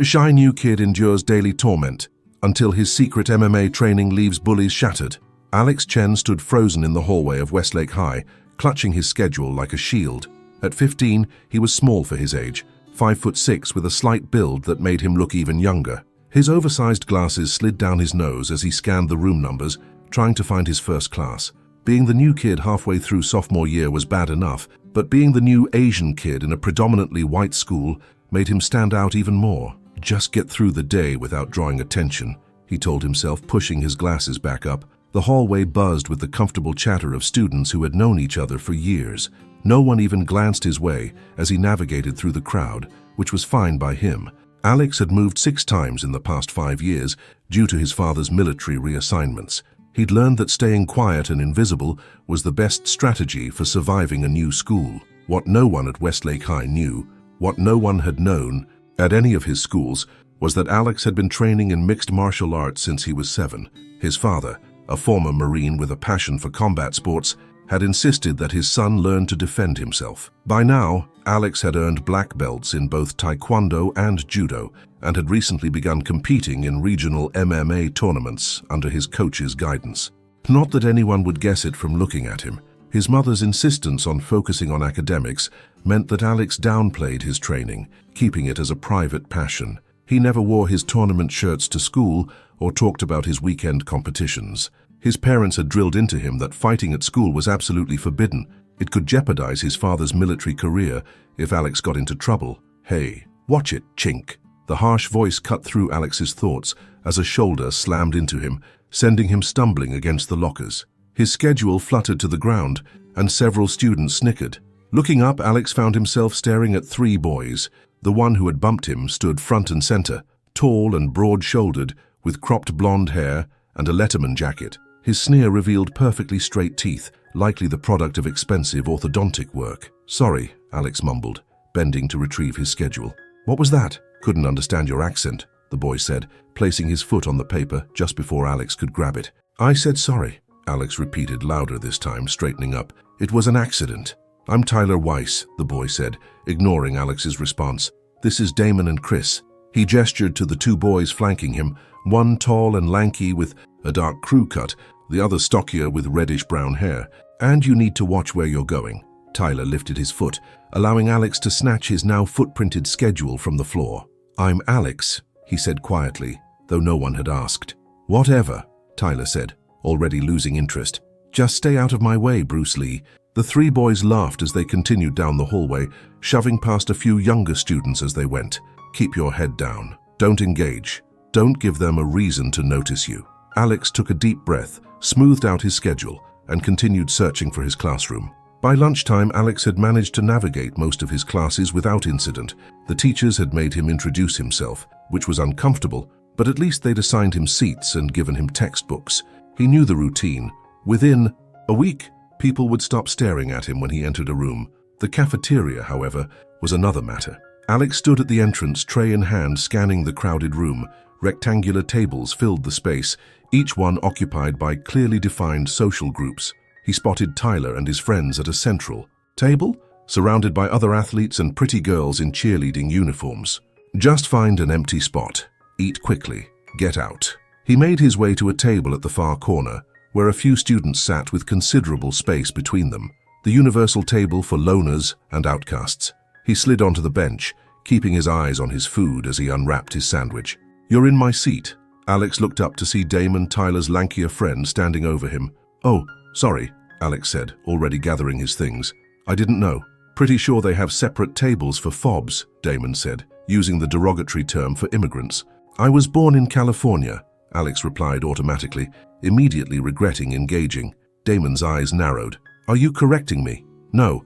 A shy new kid endures daily torment until his secret MMA training leaves Bullies shattered. Alex Chen stood frozen in the hallway of Westlake High, clutching his schedule like a shield. At 15, he was small for his age, 5'6" with a slight build that made him look even younger. His oversized glasses slid down his nose as he scanned the room numbers, trying to find his first class. Being the new kid halfway through sophomore year was bad enough, but being the new Asian kid in a predominantly white school made him stand out even more. Just get through the day without drawing attention, he told himself, pushing his glasses back up. The hallway buzzed with the comfortable chatter of students who had known each other for years. No one even glanced his way as he navigated through the crowd, which was fine by him. Alex had moved 6 times in the past 5 years due to his father's military reassignments. He'd learned that staying quiet and invisible was the best strategy for surviving a new school. What no one at Westlake High knew, what no one had known at any of his schools, was that Alex had been training in mixed martial arts since he was 7. His father, a former Marine with a passion for combat sports, had insisted that his son learn to defend himself. By now, Alex had earned black belts in both Taekwondo and Judo, and had recently begun competing in regional MMA tournaments under his coach's guidance. Not that anyone would guess it from looking at him. His mother's insistence on focusing on academics meant that Alex downplayed his training, keeping it as a private passion. He never wore his tournament shirts to school or talked about his weekend competitions. His parents had drilled into him that fighting at school was absolutely forbidden. It could jeopardize his father's military career if Alex got into trouble. "Hey, watch it, chink." The harsh voice cut through Alex's thoughts as a shoulder slammed into him, sending him stumbling against the lockers. His schedule fluttered to the ground, and several students snickered. Looking up, Alex found himself staring at 3 boys. The one who had bumped him stood front and center, tall and broad-shouldered, with cropped blonde hair and a Letterman jacket. His sneer revealed perfectly straight teeth, likely the product of expensive orthodontic work. "Sorry," Alex mumbled, bending to retrieve his schedule. "What was that?" "Couldn't understand your accent," the boy said, placing his foot on the paper just before Alex could grab it. "I said sorry," Alex repeated louder this time, straightening up. "It was an accident." "I'm Tyler Weiss," the boy said, ignoring Alex's response. "This is Damon and Chris." He gestured to the 2 boys flanking him, one tall and lanky with a dark crew cut, the other stockier with reddish-brown hair. "And you need to watch where you're going." Tyler lifted his foot, allowing Alex to snatch his now footprinted schedule from the floor. "I'm Alex," he said quietly, though no one had asked. "Whatever," Tyler said, already losing interest. "Just stay out of my way, Bruce Lee." The 3 boys laughed as they continued down the hallway, shoving past a few younger students as they went. "Keep your head down. Don't engage. Don't give them a reason to notice you." Alex took a deep breath, smoothed out his schedule, and continued searching for his classroom. By lunchtime, Alex had managed to navigate most of his classes without incident. The teachers had made him introduce himself, which was uncomfortable, but at least they'd assigned him seats and given him textbooks. He knew the routine. Within a week, people would stop staring at him when he entered a room. The cafeteria, however, was another matter. Alex stood at the entrance, tray in hand, scanning the crowded room. Rectangular tables filled the space, each one occupied by clearly defined social groups. He spotted Tyler and his friends at a central table, surrounded by other athletes and pretty girls in cheerleading uniforms. "Just find an empty spot. Eat quickly. Get out." He made his way to a table at the far corner, where a few students sat with considerable space between them, the universal table for loners and outcasts. He slid onto the bench, keeping his eyes on his food as he unwrapped his sandwich. "You're in my seat." Alex looked up to see Damon, Tyler's lankier friend, standing over him. "Oh, sorry," Alex said, already gathering his things. "I didn't know." "Pretty sure they have separate tables for fobs," Damon said, using the derogatory term for immigrants. "I was born in California," Alex replied automatically, immediately regretting engaging. Damon's eyes narrowed. "Are you correcting me?" "No,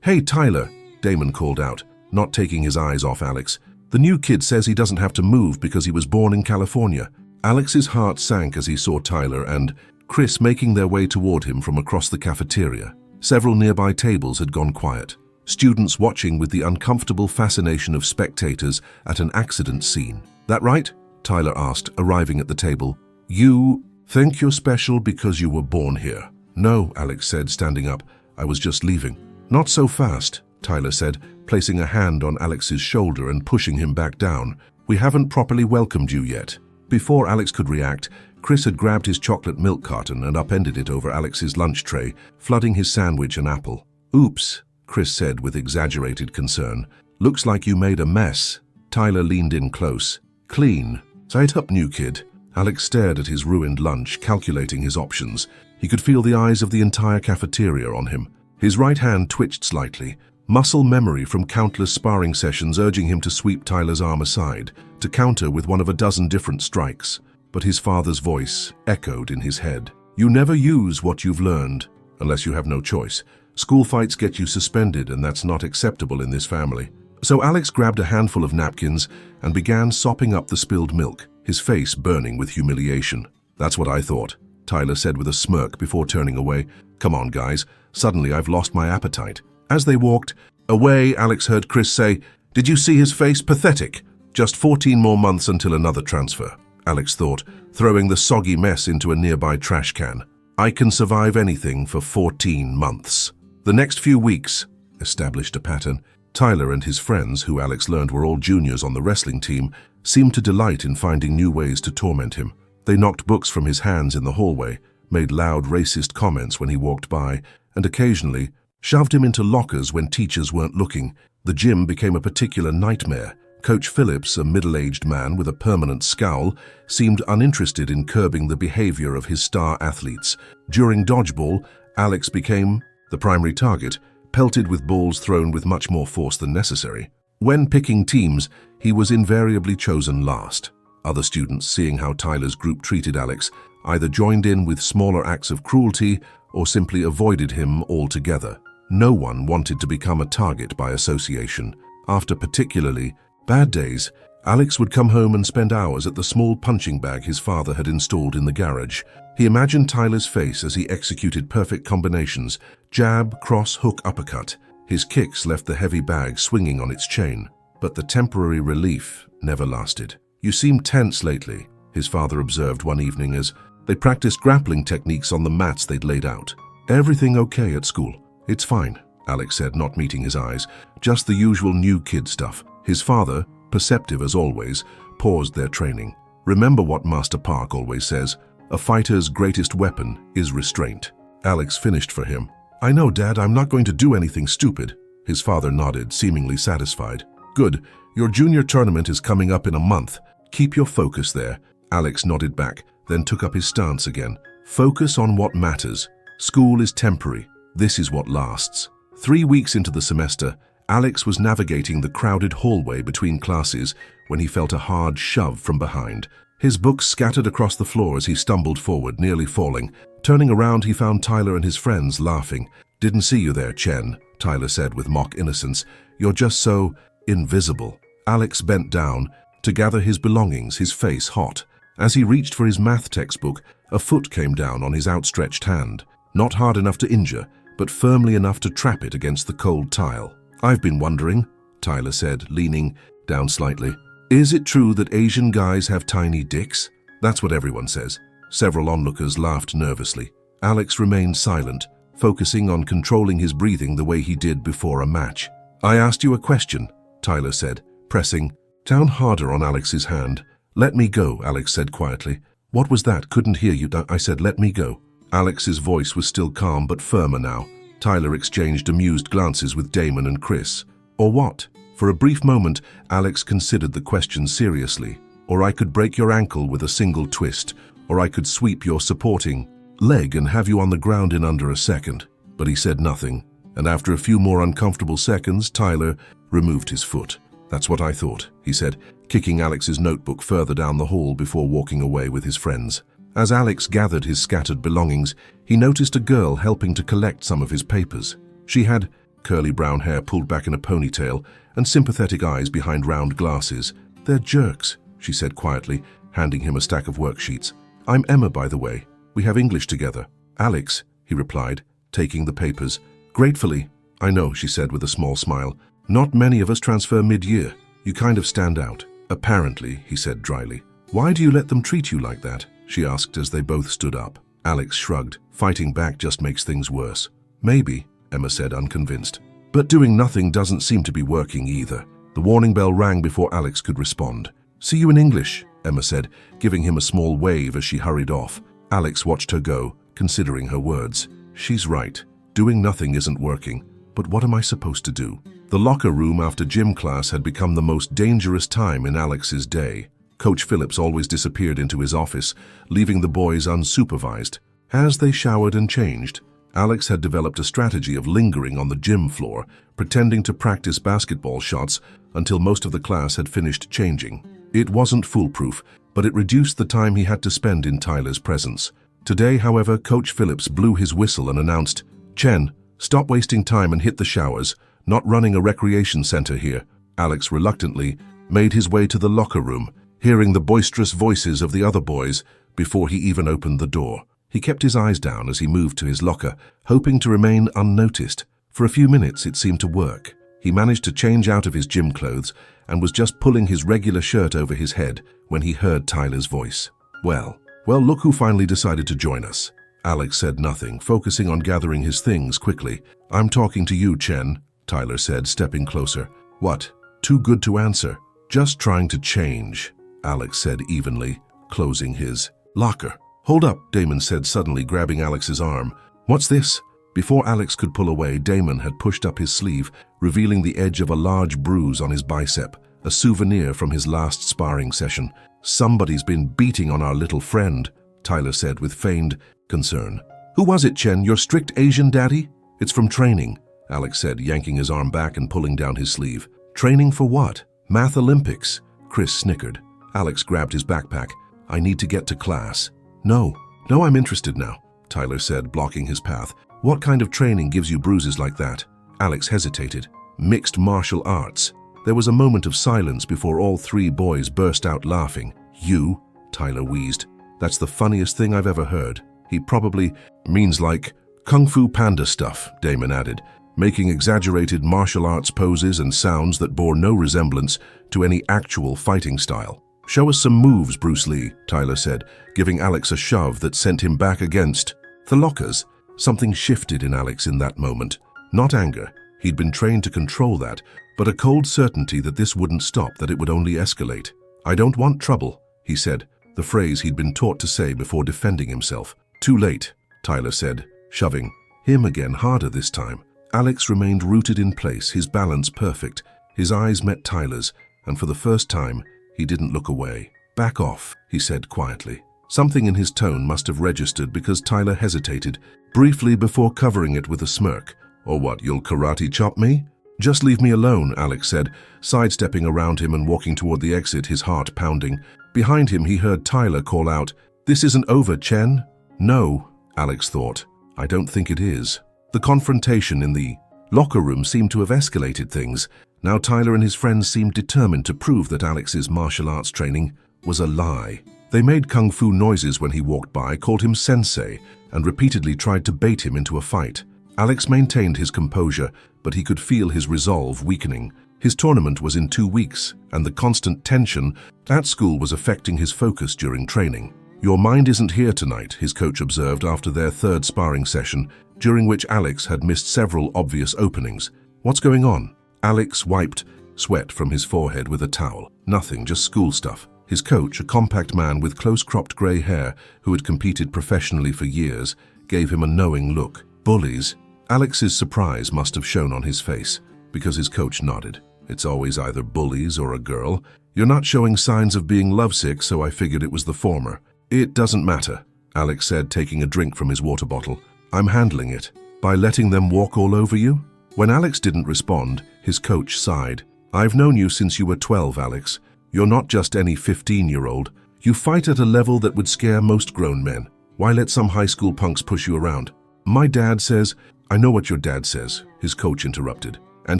Hey, Tyler," Damon called out, not taking his eyes off Alex. "The new kid says he doesn't have to move because he was born in California." Alex's heart sank as he saw Tyler and Chris making their way toward him from across the cafeteria. Several nearby tables had gone quiet, students watching with the uncomfortable fascination of spectators at an accident scene. "That right?" Tyler asked, arriving at the table. "You think you're special because you were born here?" "No," Alex said, standing up. "I was just leaving." "Not so fast," Tyler said, placing a hand on Alex's shoulder and pushing him back down. We haven't properly welcomed you yet." Before Alex could react, Chris had grabbed his chocolate milk carton and upended it over Alex's lunch tray, flooding his sandwich and apple. "Oops," Chris said with exaggerated concern. "Looks like you made a mess." Tyler leaned in close. "Clean. Sight up, new kid." Alex stared at his ruined lunch, calculating his options. He could feel the eyes of the entire cafeteria on him. His right hand twitched slightly, muscle memory from countless sparring sessions urging him to sweep Tyler's arm aside, to counter with one of a dozen different strikes. But his father's voice echoed in his head. "You never use what you've learned, unless you have no choice. School fights get you suspended, and that's not acceptable in this family." So Alex grabbed a handful of napkins and began sopping up the spilled milk, his face burning with humiliation. "That's what I thought," Tyler said with a smirk before turning away. "Come on, guys. Suddenly I've lost my appetite." As they walked away, Alex heard Chris say, "Did you see his face? Pathetic. Just 14 more months until another transfer." Alex thought, throwing the soggy mess into a nearby trash can. "I can survive anything for 14 months. The next few weeks established a pattern. Tyler and his friends, who Alex learned were all juniors on the wrestling team, seemed to delight in finding new ways to torment him. They knocked books from his hands in the hallway, made loud racist comments when he walked by, and occasionally shoved him into lockers when teachers weren't looking. The gym became a particular nightmare. Coach Phillips, a middle-aged man with a permanent scowl, seemed uninterested in curbing the behavior of his star athletes. During dodgeball, Alex became the primary target, pelted with balls thrown with much more force than necessary. When picking teams, he was invariably chosen last. Other students, seeing how Tyler's group treated Alex, either joined in with smaller acts of cruelty or simply avoided him altogether. No one wanted to become a target by association. After particularly bad days, Alex would come home and spend hours at the small punching bag his father had installed in the garage. He imagined Tyler's face as he executed perfect combinations: jab, cross, hook, uppercut. His kicks left the heavy bag swinging on its chain. But the temporary relief never lasted. "You seem tense lately," his father observed one evening as they practiced grappling techniques on the mats they'd laid out. "Everything okay at school?" "It's fine," Alex said, not meeting his eyes. "Just the usual new kid stuff." His father, perceptive as always, paused their training. "Remember what Master Park always says, a fighter's greatest weapon is restraint." Alex finished for him. "I know, Dad, I'm not going to do anything stupid." His father nodded, seemingly satisfied. "Good. Your junior tournament is coming up in a month. Keep your focus there." Alex nodded back, then took up his stance again. "Focus on what matters. School is temporary. This is what lasts." 3 weeks into the semester, Alex was navigating the crowded hallway between classes when he felt a hard shove from behind. His books scattered across the floor as he stumbled forward, nearly falling. Turning around, he found Tyler and his friends laughing. "Didn't see you there, Chen," Tyler said with mock innocence. "You're just so invisible." Alex bent down to gather his belongings, his face hot. As he reached for his math textbook, a foot came down on his outstretched hand. Not hard enough to injure, but firmly enough to trap it against the cold tile. "I've been wondering," Tyler said, leaning down slightly. "Is it true that Asian guys have tiny dicks?" "That's what everyone says." Several onlookers laughed nervously. Alex remained silent, focusing on controlling his breathing the way he did before a match. "I asked you a question," Tyler said, pressing down harder on Alex's hand. "Let me go," Alex said quietly. "What was that? Couldn't hear you. I said let me go." Alex's voice was still calm but firmer now. Tyler exchanged amused glances with Damon and Chris. "Or what?" For a brief moment, Alex considered the question seriously. "Or I could break your ankle with a single twist, or I could sweep your supporting leg and have you on the ground in under a second." But he said nothing, and after a few more uncomfortable seconds, Tyler removed his foot. "That's what I thought," he said, kicking Alex's notebook further down the hall before walking away with his friends. As Alex gathered his scattered belongings, he noticed a girl helping to collect some of his papers. She had curly brown hair pulled back in a ponytail and sympathetic eyes behind round glasses. "They're jerks," she said quietly, handing him a stack of worksheets. "I'm Emma, by the way. We have English together." "Alex," he replied, taking the papers. "Gratefully." "I know," she said with a small smile. "Not many of us transfer mid-year. You kind of stand out." "Apparently," he said dryly. "Why do you let them treat you like that?" she asked as they both stood up. Alex shrugged. "Fighting back just makes things worse." "Maybe," Emma said, unconvinced. "But doing nothing doesn't seem to be working either." The warning bell rang before Alex could respond. "See you in English," Emma said, giving him a small wave as she hurried off. Alex watched her go, considering her words. She's right. Doing nothing isn't working. But what am I supposed to do? The locker room after gym class had become the most dangerous time in Alex's day. Coach Phillips always disappeared into his office, leaving the boys unsupervised. As they showered and changed, Alex had developed a strategy of lingering on the gym floor, pretending to practice basketball shots until most of the class had finished changing. It wasn't foolproof, but it reduced the time he had to spend in Tyler's presence. Today, however, Coach Phillips blew his whistle and announced, "Chen, stop wasting time and hit the showers. Not running a recreation center here." Alex reluctantly made his way to the locker room, hearing the boisterous voices of the other boys before he even opened the door. He kept his eyes down as he moved to his locker, hoping to remain unnoticed. For a few minutes it seemed to work. He managed to change out of his gym clothes and was just pulling his regular shirt over his head when he heard Tyler's voice. Well, look who finally decided to join us." Alex said nothing, focusing on gathering his things quickly. "I'm talking to you, Chen," Tyler said, stepping closer. "What? Too good to answer." "Just trying to change," Alex said evenly, closing his locker. "Hold up," Damon said, suddenly grabbing Alex's arm. "What's this?" Before Alex could pull away, Damon had pushed up his sleeve, revealing the edge of a large bruise on his bicep, a souvenir from his last sparring session. "Somebody's been beating on our little friend," Tyler said with feigned concern. "Who was it, Chen? Your strict Asian daddy?" "It's from training," Alex said, yanking his arm back and pulling down his sleeve. "Training for what?" "Math Olympics," Chris snickered. Alex grabbed his backpack. "I need to get to class." No, I'm interested now," Tyler said, blocking his path. "What kind of training gives you bruises like that?" Alex hesitated. "Mixed martial arts." There was a moment of silence before all three boys burst out laughing. "You?" Tyler wheezed. "That's the funniest thing I've ever heard." "He probably means like Kung Fu Panda stuff," Damon added, making exaggerated martial arts poses and sounds that bore no resemblance to any actual fighting style. "Show us some moves, Bruce Lee," Tyler said, giving Alex a shove that sent him back against the lockers. Something shifted in Alex in that moment. Not anger. He'd been trained to control that, but a cold certainty that this wouldn't stop, that it would only escalate. "I don't want trouble," he said, the phrase he'd been taught to say before defending himself. "Too late," Tyler said, shoving him again, harder this time. Alex remained rooted in place, his balance perfect. His eyes met Tyler's, and for the first time, he didn't look away. "Back off," he said quietly. Something in his tone must have registered because Tyler hesitated, briefly before covering it with a smirk. "Or what, you'll karate chop me?" "Just leave me alone," Alex said, sidestepping around him and walking toward the exit, his heart pounding. Behind him, he heard Tyler call out, "This isn't over, Chen." "No," Alex thought. "I don't think it is." The confrontation in the locker room seemed to have escalated things. Now Tyler and his friends seemed determined to prove that Alex's martial arts training was a lie. They made kung fu noises when he walked by, called him sensei, and repeatedly tried to bait him into a fight. Alex maintained his composure, but he could feel his resolve weakening. His tournament was in 2 weeks, and the constant tension at school was affecting his focus during training. "Your mind isn't here tonight," his coach observed after their third sparring session, during which Alex had missed several obvious openings. "What's going on?" Alex wiped sweat from his forehead with a towel. "Nothing, just school stuff." His coach, a compact man with close-cropped grey hair who had competed professionally for years, gave him a knowing look. "Bullies?" Alex's surprise must have shown on his face, because his coach nodded. "It's always either bullies or a girl. You're not showing signs of being lovesick, so I figured it was the former." "It doesn't matter," Alex said, taking a drink from his water bottle. "I'm handling it." "By letting them walk all over you?" When Alex didn't respond, his coach sighed. "I've known you since you were 12, Alex. You're not just any 15-year-old. You fight at a level that would scare most grown men. Why let some high school punks push you around?" "My dad says—" "I know what your dad says," his coach interrupted. "And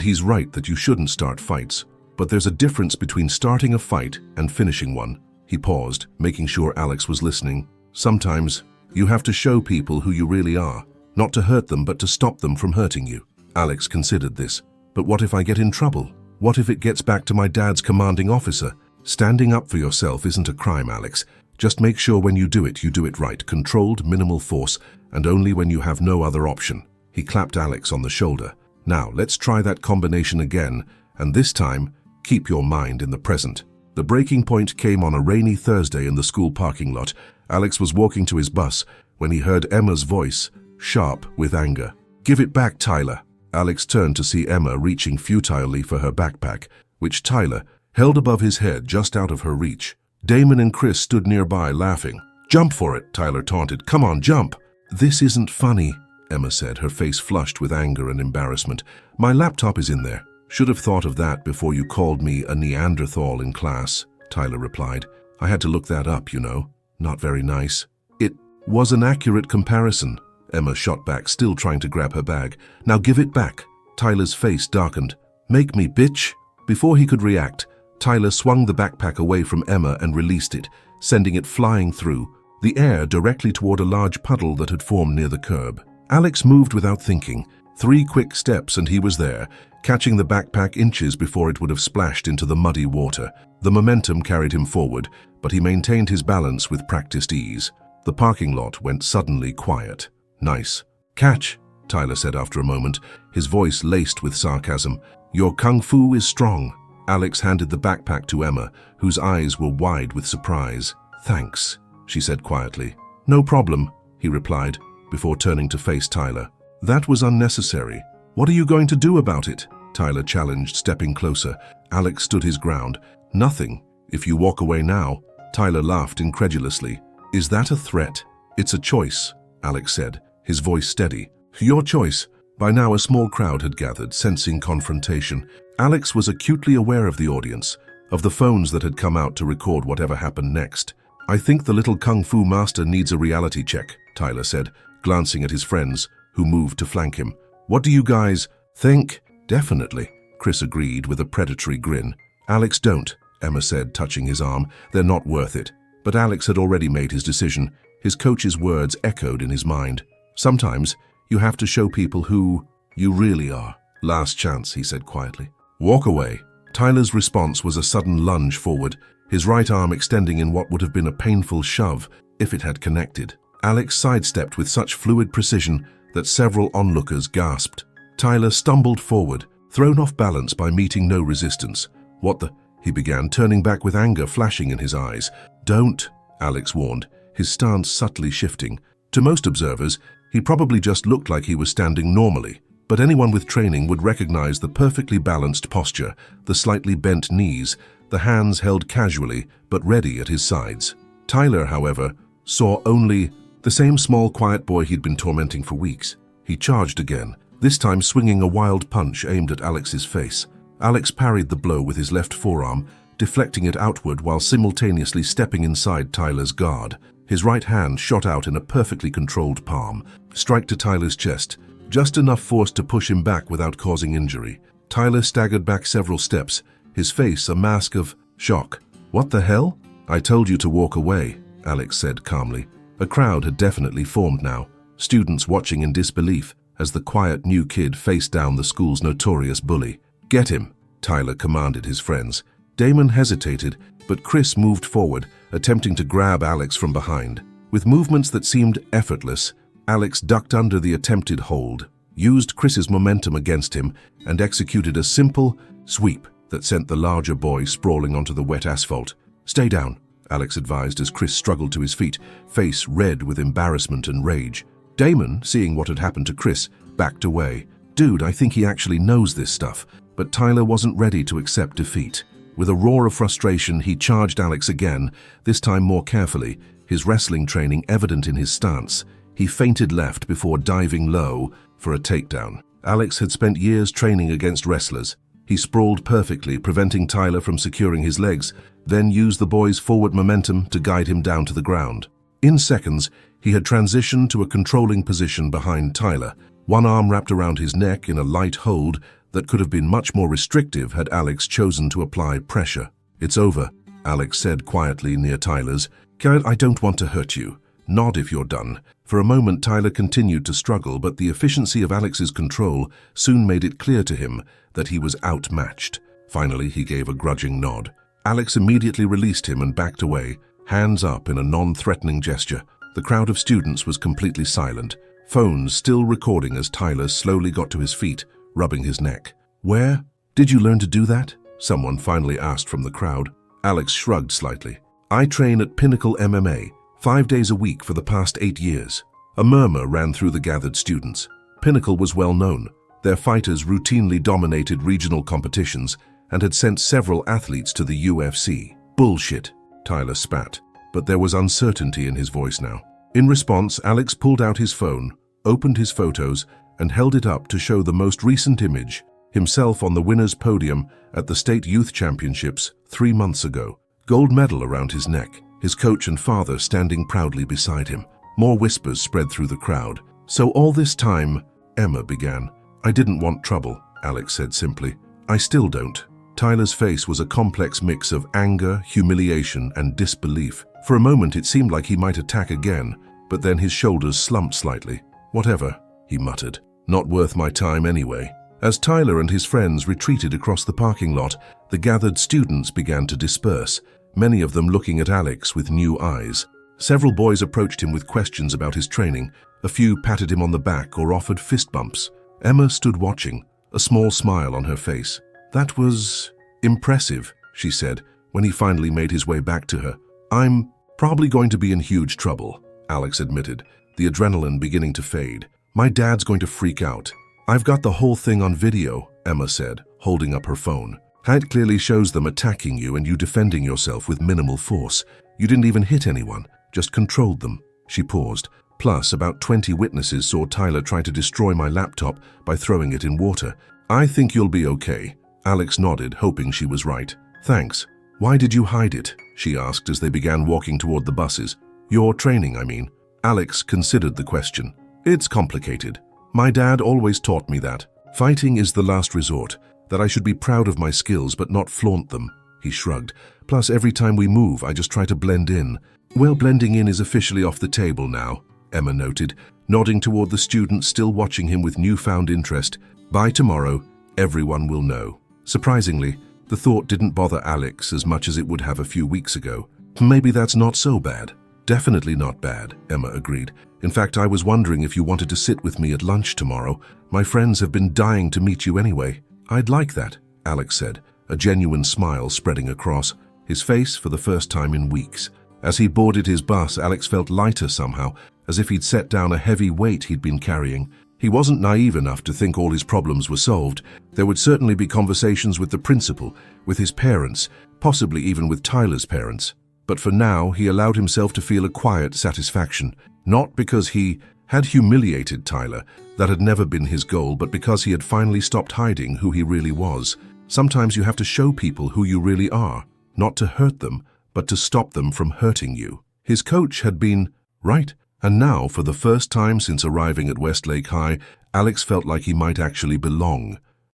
he's right that you shouldn't start fights. But there's a difference between starting a fight and finishing one." He paused, making sure Alex was listening. "Sometimes you have to show people who you really are, not to hurt them but to stop them from hurting you." Alex considered this. "But what if I get in trouble? What if it gets back to my dad's commanding officer?" "Standing up for yourself isn't a crime, Alex. Just make sure when you do it right, controlled, minimal force, and only when you have no other option." He clapped Alex on the shoulder. "Now, let's try that combination again, and this time, keep your mind in the present." The breaking point came on a rainy Thursday in the school parking lot. Alex was walking to his bus when he heard Emma's voice, sharp with anger. "Give it back, Tyler." Alex turned to see Emma reaching futilely for her backpack, which Tyler held above his head just out of her reach. Damon and Chris stood nearby, laughing. "Jump for it," Tyler taunted. "Come on, jump." "This isn't funny," Emma said, her face flushed with anger and embarrassment. "My laptop is in there." "Should have thought of that before you called me a Neanderthal in class," Tyler replied. "I had to look that up, you know. Not very nice." "It was an accurate comparison," Emma shot back, still trying to grab her bag. "Now give it back." Tyler's face darkened. "Make me, bitch." Before he could react, Tyler swung the backpack away from Emma and released it, sending it flying through the air directly toward a large puddle that had formed near the curb. Alex moved without thinking. 3 quick steps and he was there, catching the backpack inches before it would have splashed into the muddy water. The momentum carried him forward, but he maintained his balance with practiced ease. The parking lot went suddenly quiet. "Nice catch," Tyler said after a moment, his voice laced with sarcasm. "Your kung fu is strong." Alex handed the backpack to Emma, whose eyes were wide with surprise. "Thanks," she said quietly. "No problem," he replied, before turning to face Tyler. "That was unnecessary. What are you going to do about it?" Tyler challenged, stepping closer. Alex stood his ground. "Nothing, if you walk away now." Tyler laughed incredulously. "Is that a threat?" "It's a choice," Alex said, his voice steady. "Your choice." By now a small crowd had gathered, sensing confrontation. Alex was acutely aware of the audience, of the phones that had come out to record whatever happened next. "I think the little kung fu master needs a reality check," Tyler said, glancing at his friends, who moved to flank him. "What do you guys think?" "Definitely," Chris agreed with a predatory grin. "Alex, don't," Emma said, touching his arm. "They're not worth it." But Alex had already made his decision. His coach's words echoed in his mind. "Sometimes you have to show people who you really are." "Last chance," he said quietly. "Walk away." Tyler's response was a sudden lunge forward, his right arm extending in what would have been a painful shove if it had connected. Alex sidestepped with such fluid precision that several onlookers gasped. Tyler stumbled forward, thrown off balance by meeting no resistance. "What the?" he began, turning back with anger flashing in his eyes. "Don't," Alex warned, his stance subtly shifting. To most observers, he probably just looked like he was standing normally, but anyone with training would recognize the perfectly balanced posture, the slightly bent knees, the hands held casually but ready at his sides. Tyler, however, saw only the same small, quiet boy he'd been tormenting for weeks. He charged again, this time swinging a wild punch aimed at Alex's face. Alex parried the blow with his left forearm, deflecting it outward while simultaneously stepping inside Tyler's guard. His right hand shot out in a perfectly controlled palm, strike to Tyler's chest, just enough force to push him back without causing injury. Tyler staggered back several steps, his face a mask of shock. "What the hell?" "I told you to walk away," Alex said calmly. A crowd had definitely formed now, students watching in disbelief as the quiet new kid faced down the school's notorious bully. "Get him," Tyler commanded his friends. Damon hesitated, but Chris moved forward, attempting to grab Alex from behind. With movements that seemed effortless, Alex ducked under the attempted hold, used Chris's momentum against him, and executed a simple sweep that sent the larger boy sprawling onto the wet asphalt. "Stay down," Alex advised as Chris struggled to his feet, face red with embarrassment and rage. Damon, seeing what had happened to Chris, backed away. "Dude, I think he actually knows this stuff." But Tyler wasn't ready to accept defeat. With a roar of frustration, he charged Alex again, this time more carefully, his wrestling training evident in his stance. He feinted left before diving low for a takedown. Alex had spent years training against wrestlers. He sprawled perfectly, preventing Tyler from securing his legs, then used the boy's forward momentum to guide him down to the ground. In seconds, he had transitioned to a controlling position behind Tyler, one arm wrapped around his neck in a light hold that could have been much more restrictive had Alex chosen to apply pressure. "It's over," Alex said quietly near Tyler's. "I don't want to hurt you. Nod if you're done." For a moment, Tyler continued to struggle, but the efficiency of Alex's control soon made it clear to him that he was outmatched. Finally, he gave a grudging nod. Alex immediately released him and backed away, hands up in a non-threatening gesture. The crowd of students was completely silent, phones still recording as Tyler slowly got to his feet, rubbing his neck. "Where did you learn to do that?" someone finally asked from the crowd. Alex shrugged slightly. I train at Pinnacle MMA, 5 days a week for the past 8 years. A murmur ran through the gathered students. Pinnacle was well known. Their fighters routinely dominated regional competitions and had sent several athletes to the UFC. Bullshit, Tyler spat, but there was uncertainty in his voice now. In response, Alex pulled out his phone, opened his photos, and held it up to show the most recent image, himself on the winner's podium at the State Youth Championships 3 months ago. Gold medal around his neck, his coach and father standing proudly beside him. More whispers spread through the crowd. So all this time, Emma began. I didn't want trouble, Alex said simply. I still don't. Tyler's face was a complex mix of anger, humiliation, and disbelief. For a moment it seemed like he might attack again, but then his shoulders slumped slightly. Whatever, he muttered. Not worth my time anyway. As Tyler and his friends retreated across the parking lot, the gathered students began to disperse, many of them looking at Alex with new eyes. Several boys approached him with questions about his training. A few patted him on the back or offered fist bumps. Emma stood watching, a small smile on her face. That was impressive, she said, when he finally made his way back to her. I'm probably going to be in huge trouble, Alex admitted, the adrenaline beginning to fade. My dad's going to freak out. I've got the whole thing on video, Emma said, holding up her phone. It clearly shows them attacking you and you defending yourself with minimal force. You didn't even hit anyone, just controlled them. She paused. Plus, about 20 witnesses saw Tyler try to destroy my laptop by throwing it in water. I think you'll be okay. Alex nodded, hoping she was right. Thanks. Why did you hide it? She asked as they began walking toward the buses. Your training, I mean. Alex considered the question. It's complicated. My dad always taught me that. Fighting is the last resort, that I should be proud of my skills but not flaunt them. He shrugged. Plus, every time we move, I just try to blend in. Well, blending in is officially off the table now, Emma noted, nodding toward the students still watching him with newfound interest. By tomorrow, everyone will know. Surprisingly, the thought didn't bother Alex as much as it would have a few weeks ago. Maybe that's not so bad. Definitely not bad, Emma agreed. In fact, I was wondering if you wanted to sit with me at lunch tomorrow. My friends have been dying to meet you anyway. I'd like that, Alex said, a genuine smile spreading across his face for the first time in weeks. As he boarded his bus, Alex felt lighter somehow, as if he'd set down a heavy weight he'd been carrying. He wasn't naive enough to think all his problems were solved. There would certainly be conversations with the principal, with his parents, possibly even with Tyler's parents. But for now, he allowed himself to feel a quiet satisfaction, not because he had humiliated Tyler, that had never been his goal, but because he had finally stopped hiding who he really was. Sometimes you have to show people who you really are, not to hurt them, but to stop them from hurting you. His coach had been right, and now, for the first time since arriving at Westlake High, Alex felt like he might actually belong.